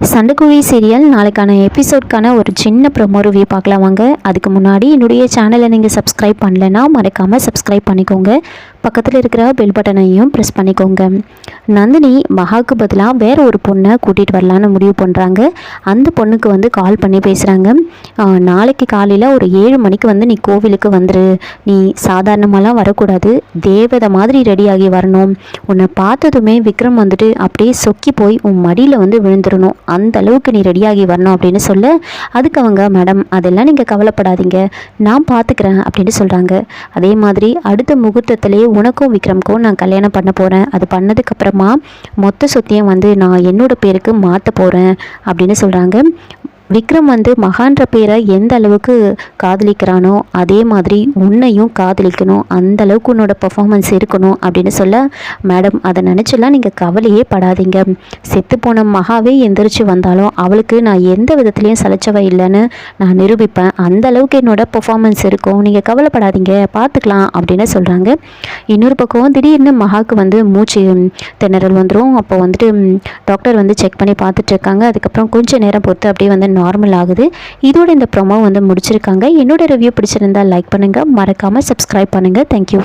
சண்டைக்குழி serial நாளைக்கான எபிசோட்கான ஒரு சின்ன ப்ரோமோ ரிவ்யூ பார்க்கலாம் வாங்க. அதுக்கு முன்னாடி என்னுடைய சேனலை நீங்கள் சப்ஸ்கிரைப் பண்ணலைன்னா மறக்காமல் சப்ஸ்கிரைப் பண்ணிக்கோங்க. பக்கத்தில் இருக்கிற பெல் பட்டனையும் ப்ரெஸ் பண்ணிக்கோங்க. நந்தினி மகாவுக்கு பதிலாக வேறு ஒரு பொண்ணை கூட்டிகிட்டு வரலான்னு முடிவு பண்ணுறாங்க. அந்த பொண்ணுக்கு கால் பண்ணி பேசுகிறாங்க. நாளைக்கு காலையில் ஒரு 7 மணிக்கு நீ கோவிலுக்கு வந்துரு. நீ சாதாரணமாலாம் வரக்கூடாது, தேவதை மாதிரி ரெடியாகி வரணும். உன்னை பார்த்ததுமே விக்ரம் அப்படியே சொக்கி போய் உன் மடியில் விழுந்துடணும். அந்த அளவுக்கு நீ ரெடியாகி வரணும் அப்படின்னு சொல்ல, அதுக்கு அவங்க மேடம் அதெல்லாம் நீங்கள் கவலைப்படாதீங்க, நான் பார்த்துக்கிறேன் அப்படின்னு சொல்கிறாங்க. அதே மாதிரி அடுத்த முகூர்த்தத்திலே உனக்கும் விக்ரம்க்கும் நான் கல்யாணம் பண்ண போகிறேன். அது பண்ணதுக்கப்புறமா மொத்த சொத்தையும் நான் என்னோட பேருக்கு மாற்ற போகிறேன் அப்படின்னு சொல்கிறாங்க. விக்ரம் மகான்ற பேரை எந்த அளவுக்கு காதலிக்கிறானோ அதே மாதிரி உன்னையும் காதலிக்கணும், அந்த அளவுக்கு உன்னோட பர்ஃபார்மன்ஸ் இருக்கணும் அப்படின்னு சொல்ல, மேடம் அதை நினச்செல்லாம் நீங்கள் கவலையே படாதீங்க. செத்துப்போன மகாவே எந்திரிச்சு வந்தாலும் அவளுக்கு நான் எந்த விதத்துலேயும் சலைச்சவ இல்லைன்னு நான் நிரூபிப்பேன். அந்த அளவுக்கு என்னோட பர்ஃபார்மன்ஸ் இருக்கும், நீங்கள் கவலைப்படாதீங்க, பார்த்துக்கலாம் அப்படின்னு சொல்கிறாங்க. இன்னொரு பக்கம் திடீர்னு மகாவுக்கு மூச்சு திணறல் வந்துடும். அப்போ டாக்டர் செக் பண்ணி பார்த்துட்டு இருக்காங்க. அதுக்கப்புறம் கொஞ்சம் நேரம் பொறுத்து அப்படியே நார்மல் ஆகுது. இதோட இந்த ப்ரோமோ முடிச்சிருக்காங்க. என்னோட ரிவ்யூ பிடிச்சிருந்தா லைக் பண்ணுங்கள், மறக்காமல் சப்ஸ்கிரைப் பண்ணுங்கள். தேங்க்யூ.